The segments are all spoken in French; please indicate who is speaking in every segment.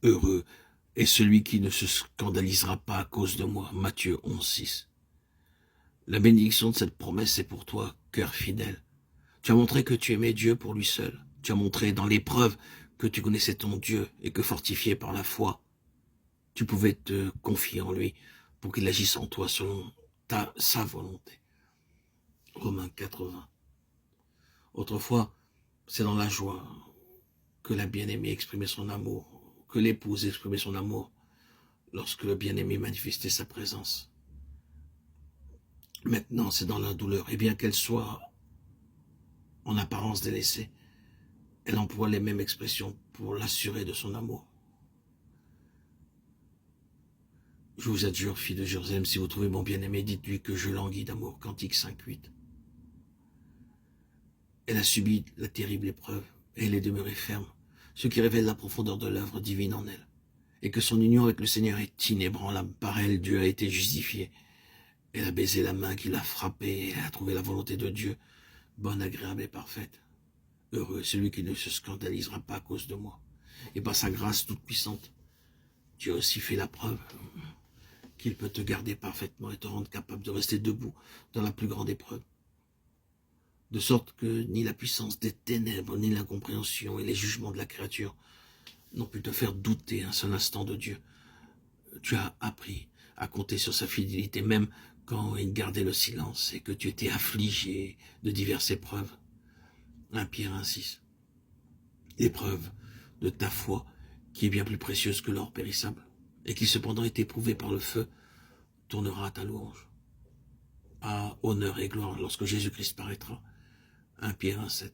Speaker 1: Heureux est celui qui ne se scandalisera pas à cause de moi. Matthieu 11, 6. La bénédiction de cette promesse est pour toi, cœur fidèle. Tu as montré que tu aimais Dieu pour lui seul. Tu as montré dans l'épreuve que tu connaissais ton Dieu et que fortifié par la foi, tu pouvais te confier en lui pour qu'il agisse en toi selon sa volonté. Romains 4:20. Autrefois, c'est dans la joie que la bien-aimée exprimait son amour, que l'épouse exprimait son amour lorsque le bien-aimé manifestait sa présence. Maintenant, c'est dans la douleur, et bien qu'elle soit en apparence délaissée, elle emploie les mêmes expressions pour l'assurer de son amour. Je vous adjure, fille de Jérusalem, si vous trouvez mon bien-aimé, dites-lui que je languis d'amour. Cantique 5:8. Elle a subi la terrible épreuve, et elle est demeurée ferme, ce qui révèle la profondeur de l'œuvre divine en elle, et que son union avec le Seigneur est inébranlable. Par elle, Dieu a été justifié. Elle a baisé la main qui l'a frappée, et elle a trouvé la volonté de Dieu, bonne, agréable et parfaite. Heureux est celui qui ne se scandalisera pas à cause de moi. Et par sa grâce toute puissante, Dieu a aussi fait la preuve qu'il peut te garder parfaitement et te rendre capable de rester debout dans la plus grande épreuve. De sorte que ni la puissance des ténèbres, ni l'incompréhension et les jugements de la créature n'ont pu te faire douter un seul instant de Dieu. Tu as appris à compter sur sa fidélité, même quand il gardait le silence et que tu étais affligé de diverses épreuves. 1 Pierre 1:6. L'épreuve de ta foi, qui est bien plus précieuse que l'or périssable, et qui cependant est éprouvée par le feu, tournera à ta louange, à honneur et gloire lorsque Jésus-Christ paraîtra. 1 Pierre 1:7.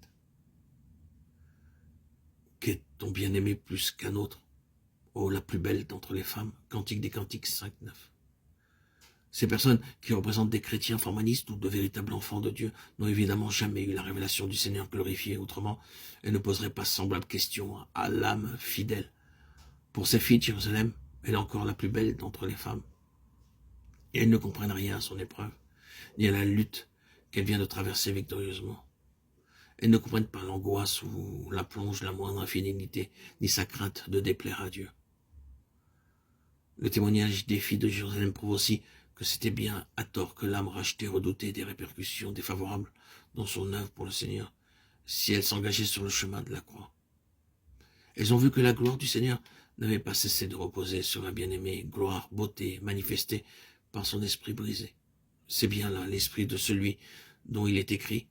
Speaker 1: Qu'est ton bien-aimé plus qu'un autre? Oh, la plus belle d'entre les femmes. Cantique des Cantiques 5:9. Ces personnes qui représentent des chrétiens formalistes ou de véritables enfants de Dieu n'ont évidemment jamais eu la révélation du Seigneur glorifié. Autrement, elles ne poseraient pas semblable question à l'âme fidèle. Pour ces filles de Jérusalem, elle est encore la plus belle d'entre les femmes. Et elles ne comprennent rien à son épreuve, ni à la lutte qu'elle vient de traverser victorieusement. Elles ne comprennent pas l'angoisse où la plonge la moindre infidélité, ni sa crainte de déplaire à Dieu. Le témoignage des filles de Jérusalem prouve aussi que c'était bien à tort que l'âme rachetée redoutait des répercussions défavorables dans son œuvre pour le Seigneur, si elle s'engageait sur le chemin de la croix. Elles ont vu que la gloire du Seigneur n'avait pas cessé de reposer sur un bien-aimé, gloire, beauté, manifestée par son esprit brisé. C'est bien là l'esprit de celui dont il est écrit,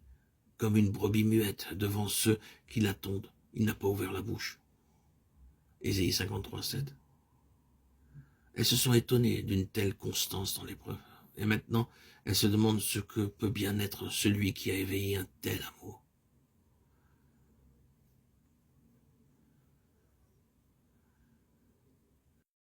Speaker 1: comme une brebis muette devant ceux qui l'attendent, il n'a pas ouvert la bouche. Ésaïe 53:7. Elles se sont étonnées d'une telle constance dans l'épreuve. Et maintenant, elles se demandent ce que peut bien être celui qui a éveillé un tel amour.